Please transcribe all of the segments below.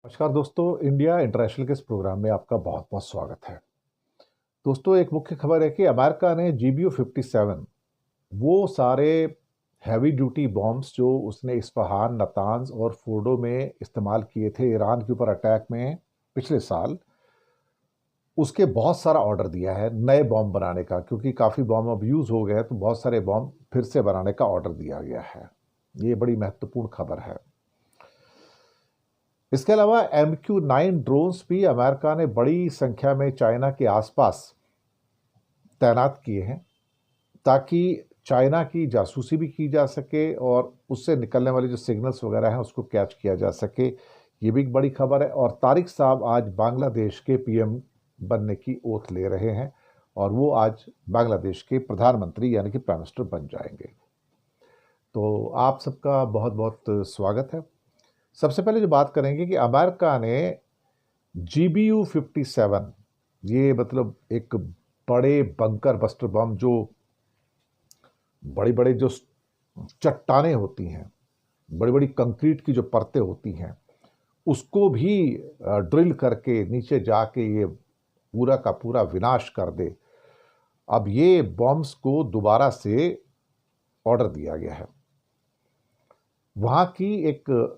नमस्कार दोस्तों, India international के इस प्रोग्राम में आपका बहुत बहुत स्वागत है। दोस्तों, एक मुख्य खबर है कि अमेरिका ने GBU-57 वो सारे हैवी ड्यूटी बॉम्ब्स जो उसने इस्फहान, नतांज और फोर्डो में इस्तेमाल किए थे ईरान के ऊपर अटैक में पिछले साल, उसके बहुत सारा ऑर्डर दिया है नए बॉम्ब बनाने का, क्योंकि काफ़ी बॉम्ब अब यूज़ हो गए हैं, तो बहुत सारे बॉम्ब फिर से बनाने का ऑर्डर दिया गया है। ये बड़ी महत्वपूर्ण खबर है। इसके अलावा MQ-9 ड्रोन्स भी अमेरिका ने बड़ी संख्या में चाइना के आसपास तैनात किए हैं, ताकि चाइना की जासूसी भी की जा सके और उससे निकलने वाले जो सिग्नल्स वगैरह हैं उसको कैच किया जा सके। ये भी एक बड़ी खबर है। और तारिक साहब आज बांग्लादेश के PM बनने की ओथ ले रहे हैं और वो आज बांग्लादेश के प्रधानमंत्री यानी कि प्राइम मिनिस्टर बन जाएंगे। तो आप सबका बहुत बहुत स्वागत है। सबसे पहले जो बात करेंगे कि अमेरिका ने GBU-57, ये मतलब एक बड़े बंकर बस्टर बम, जो बड़ी बड़ी जो चट्टानें होती हैं, बड़ी बड़ी कंक्रीट की जो परतें होती हैं, उसको भी ड्रिल करके नीचे जाके ये पूरा का पूरा विनाश कर दे। अब ये बॉम्ब्स को दोबारा से ऑर्डर दिया गया है। वहाँ की एक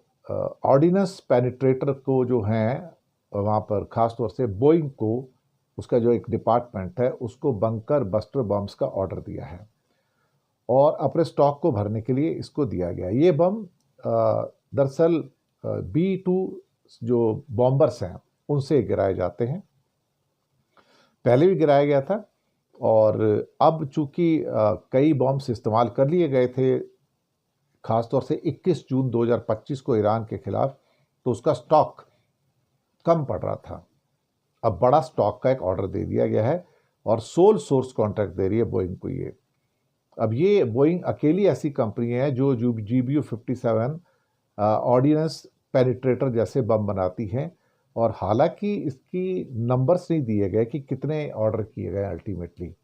ऑर्डिनेंस पेनिट्रेटर को जो हैं वहाँ पर ख़ास तौर से बोइंग को, उसका जो एक डिपार्टमेंट है, उसको बंकर बस्टर बम्स का ऑर्डर दिया है और अपने स्टॉक को भरने के लिए इसको दिया गया। ये बम दरअसल B-2 जो बॉम्बर्स हैं उनसे गिराए जाते हैं। पहले भी गिराया गया था और अब चूंकि कई बॉम्ब्स इस्तेमाल कर लिए गए थे, खासतौर से 21 जून 2025 को ईरान के खिलाफ, तो उसका स्टॉक कम पड़ रहा था। अब बड़ा स्टॉक का एक ऑर्डर दे दिया गया है और सोल सोर्स कॉन्ट्रैक्ट दे रही है बोइंग को ये। अब ये बोइंग अकेली ऐसी कंपनी है जो GBU-57 ऑर्डिनेंस पेनिट्रेटर जैसे बम बनाती हैं, और हालांकि इसकी नंबर्स नहीं दिए गए कि कितने ऑर्डर किए गए अल्टीमेटली,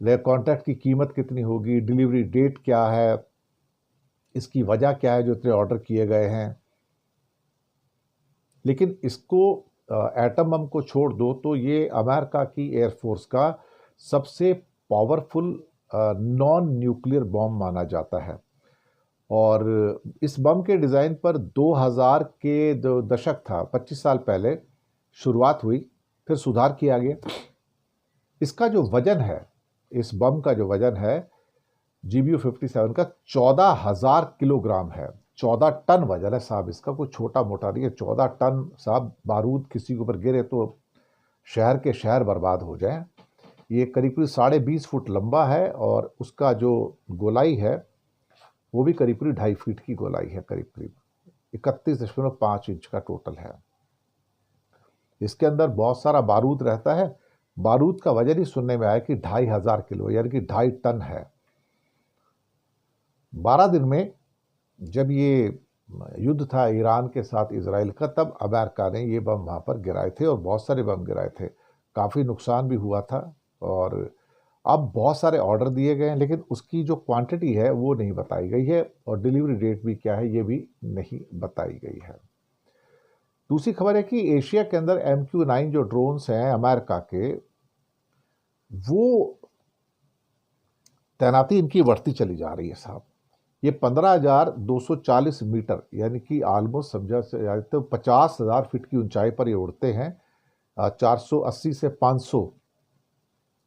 कॉन्ट्रैक्ट की कीमत कितनी होगी, डिलीवरी डेट क्या है, इसकी वजह क्या है जो इतने ऑर्डर किए गए हैं। लेकिन इसको एटम बम को छोड़ दो तो ये अमेरिका की एयरफोर्स का सबसे पावरफुल नॉन न्यूक्लियर बॉम्ब माना जाता है। और इस बम के डिज़ाइन पर 2000 के जो दशक था, 25 साल पहले शुरुआत हुई, फिर सुधार किया गया। इसका जो वजन है, इस बम का जो वजन है GBU-57 का 14,000 किलोग्राम है। 14 टन वजन है साहब इसका, कोई छोटा मोटा नहीं है। 14 टन साहब, बारूद किसी के ऊपर गिरे तो शहर के शहर बर्बाद हो जाएं। ये करीब करीब 20.5 फुट लंबा है और उसका जो गोलाई है वो भी करीब करीब 2.5 फीट की गोलाई है, करीब करीब 31.5 इंच का टोटल है। इसके अंदर बहुत सारा बारूद रहता है। बारूद का वजन ही सुनने में आया कि 2,500 किलो, यानी कि 2.5 टन है। 12 दिन में जब ये युद्ध था ईरान के साथ इजराइल का, तब अमेरिका ने ये बम वहाँ पर गिराए थे और बहुत सारे बम गिराए थे। काफ़ी नुकसान भी हुआ था और अब बहुत सारे ऑर्डर दिए गए हैं, लेकिन उसकी जो क्वांटिटी है वो नहीं बताई गई है और डिलीवरी डेट भी क्या है ये भी नहीं बताई गई है। दूसरी खबर है कि एशिया के अंदर MQ-9 जो ड्रोन्स हैं अमेरिका के, वो तैनाती इनकी बढ़ती चली जा रही है साहब। ये 15,240 मीटर, यानी कि ऑलमोस्ट समझा जाए तो 50,000 फीट की ऊंचाई पर ये उड़ते हैं। 480 से 500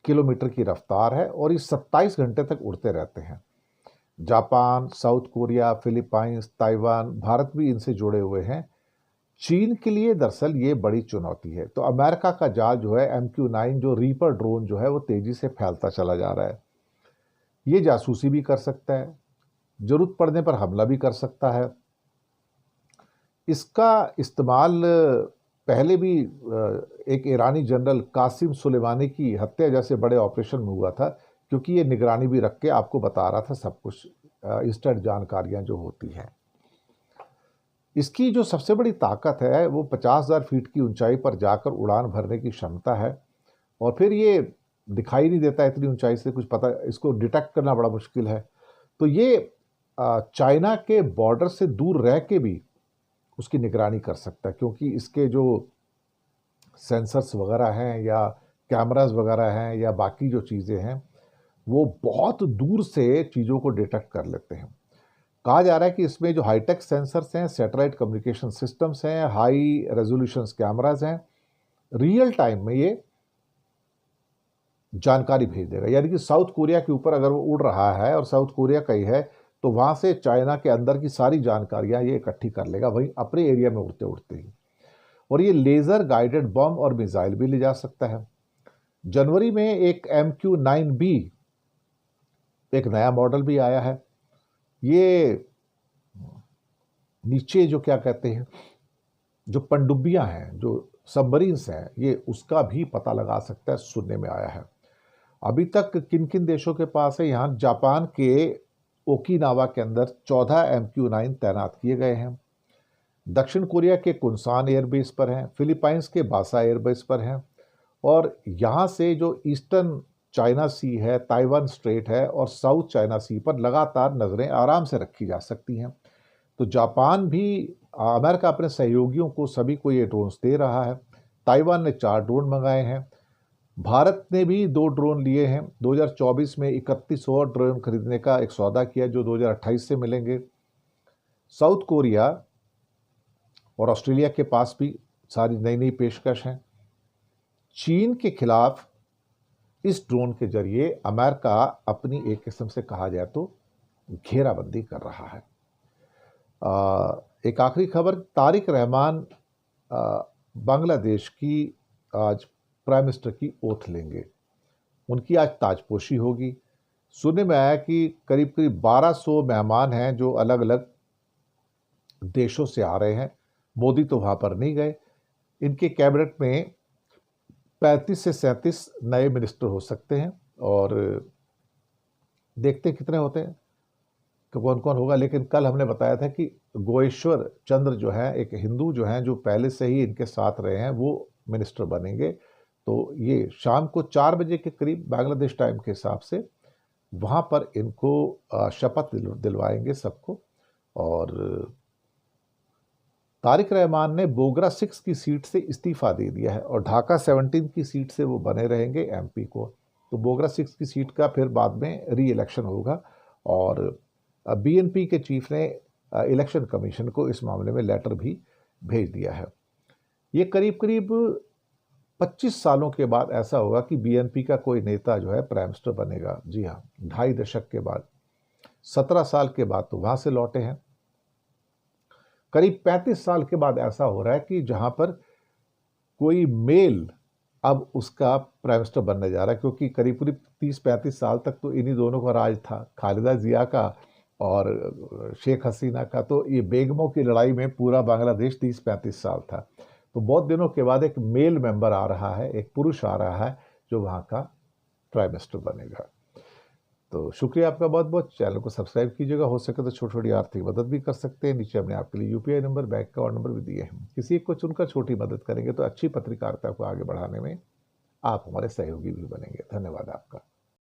किलोमीटर की रफ्तार है और ये 27 घंटे तक उड़ते रहते हैं। Japan, south Korea, Philippines, Taiwan, Bharat भी इनसे जुड़े हुए हैं। चीन के लिए दरअसल ये बड़ी चुनौती है। तो अमेरिका का जाल जो है MQ-9 जो रीपर ड्रोन जो है वो तेजी से फैलता चला जा रहा है। ये जासूसी भी कर सकता है, जरूरत पड़ने पर हमला भी कर सकता है। इसका इस्तेमाल पहले भी एक ईरानी जनरल कासिम सुलेमानी की हत्या जैसे बड़े ऑपरेशन में हुआ था, क्योंकि ये निगरानी भी रख के आपको बता रहा था सब कुछ, इंस्टेंट जानकारियां जो होती हैं। इसकी जो सबसे बड़ी ताकत है वो 50,000 फीट की ऊंचाई पर जाकर उड़ान भरने की क्षमता है और फिर ये दिखाई नहीं देता इतनी ऊंचाई से, कुछ पता, इसको डिटेक्ट करना बड़ा मुश्किल है। तो ये चाइना के बॉर्डर से दूर रह के भी उसकी निगरानी कर सकता है, क्योंकि इसके जो सेंसर्स वगैरह हैं या कैमरास वगैरह हैं या बाकी जो चीज़ें हैं वो बहुत दूर से चीज़ों को डिटेक्ट कर लेते हैं। कहा जा रहा है कि इसमें जो हाईटेक सेंसर्स हैं, सैटेलाइट कम्युनिकेशन सिस्टम्स हैं, हाई रेजोल्यूशन कैमरास हैं, रियल टाइम में ये जानकारी भेज देगा। यानी कि साउथ कोरिया के ऊपर अगर वो उड़ रहा है और साउथ कोरिया का ही है तो वहाँ से चाइना के अंदर की सारी जानकारियाँ ये इकट्ठी कर लेगा वहीं अपने एरिया में उड़ते उड़ते ही। और ये लेज़र गाइडेड बम और मिसाइल भी ले जा सकता है। जनवरी में एक MQ-9B एक नया मॉडल भी आया है। ये नीचे जो क्या कहते हैं, जो पनडुब्बियां हैं, जो सबमरीन्स हैं, ये उसका भी पता लगा सकता है, सुनने में आया है। अभी तक किन किन देशों के पास है? यहाँ जापान के ओकिनावा के अंदर 14 MQ-9 तैनात किए गए हैं। दक्षिण कोरिया के कुनसान एयरबेस पर हैं, फिलीपाइंस के बासा एयरबेस पर हैं, और यहाँ से जो ईस्टर्न चाइना सी है, ताइवान स्ट्रेट है और साउथ चाइना सी पर लगातार नज़रें आराम से रखी जा सकती हैं। तो जापान भी, अमेरिका अपने सहयोगियों को सभी को ये ड्रोन्स दे रहा है। ताइवान ने 4 ड्रोन मंगाए हैं। भारत ने भी 2 ड्रोन लिए हैं। 2024 में 31 और ड्रोन खरीदने का एक सौदा किया जो 2028 से मिलेंगे। साउथ कोरिया और ऑस्ट्रेलिया के पास भी सारी नई नई पेशकश हैं। चीन के खिलाफ इस ड्रोन के जरिए अमेरिका अपनी एक किस्म से कहा जाए तो घेराबंदी कर रहा है। एक आखिरी खबर, तारिक रहमान बांग्लादेश की आज प्राइम मिनिस्टर की ओथ लेंगे। उनकी आज ताजपोशी होगी। सुनने में आया कि करीब करीब 1200 मेहमान हैं जो अलग अलग देशों से आ रहे हैं। मोदी तो वहाँ पर नहीं गए। इनके कैबिनेट में 35 से 37 नए मिनिस्टर हो सकते हैं और देखते कितने होते हैं कि कौन कौन होगा। लेकिन कल हमने बताया था कि गोएश्वर चंद्र जो है, एक हिंदू जो हैं, जो पहले से ही इनके साथ रहे हैं, वो मिनिस्टर बनेंगे। तो ये शाम को 4 बजे के करीब बांग्लादेश टाइम के हिसाब से वहाँ पर इनको शपथ दिलवाएंगे सबको। और तारिक रहमान ने बोगरा 6 की सीट से इस्तीफा दे दिया है और ढाका 17 की सीट से वो बने रहेंगे MP को। तो बोगरा 6 की सीट का फिर बाद में री इलेक्शन होगा और BNP के चीफ ने इलेक्शन कमीशन को इस मामले में लेटर भी भेज दिया है। ये करीब करीब 25 सालों के बाद ऐसा होगा कि BNP का कोई नेता जो है प्राइम मिनिस्टर बनेगा। जी हाँ, 2.5 दशक के बाद, 17 साल के बाद तो वहाँ से लौटे हैं। करीब 35 साल के बाद ऐसा हो रहा है कि जहाँ पर कोई मेल अब उसका प्राइम मिनिस्टर बनने जा रहा है, क्योंकि करीब करीब 30-35 साल तक तो इन्हीं दोनों का राज था, खालिदा जिया का और शेख हसीना का। तो ये बेगमों की लड़ाई में पूरा बांग्लादेश 30-35 साल था। तो बहुत दिनों के बाद एक मेल मेंबर आ रहा है, एक पुरुष आ रहा है जो वहाँ का प्राइम मिनिस्टर बनेगा। तो शुक्रिया आपका बहुत बहुत। चैनल को सब्सक्राइब कीजिएगा। हो सके तो छोटी छोटी आर्थिक मदद भी कर सकते हैं। नीचे हमने आपके लिए UPI नंबर, बैंक का और नंबर भी दिए हैं। किसी एक को चुनकर छोटी मदद करेंगे तो अच्छी पत्रकारिता को आगे बढ़ाने में आप हमारे सहयोगी भी बनेंगे। धन्यवाद आपका।